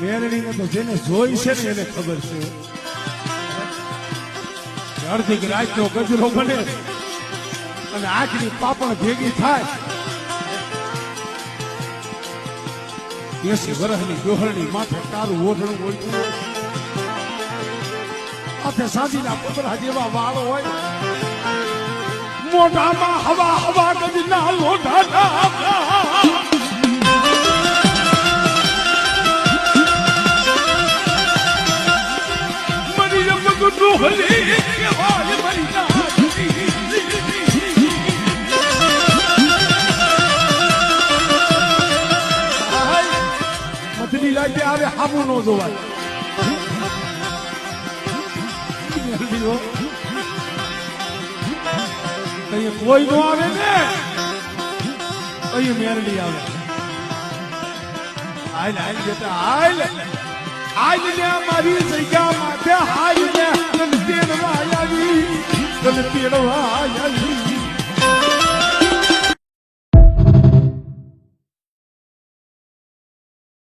મેરડીને તો જેને જોઈ છે ને એને ખબર છે અડધી રાતનો ગજરો બને અને આખની પાપણ ભેગી થાય 80 વર્ષની ડોહરણી માથે તારું ઓઢણું ઓળખ્યું માથે સાંજીના પુતળા જેવા વાળ હોય મોઢામાં હવા હવા ગજના લોઢા મથલી લાગે આવે હામું નો જોવાય કોઈ નો આવે ને અહીં મેરડી આવે હાલ હાલ બેટા હાલ આજ ને મારી જગ્યા માથે હાલ ને તન તેડવા આવી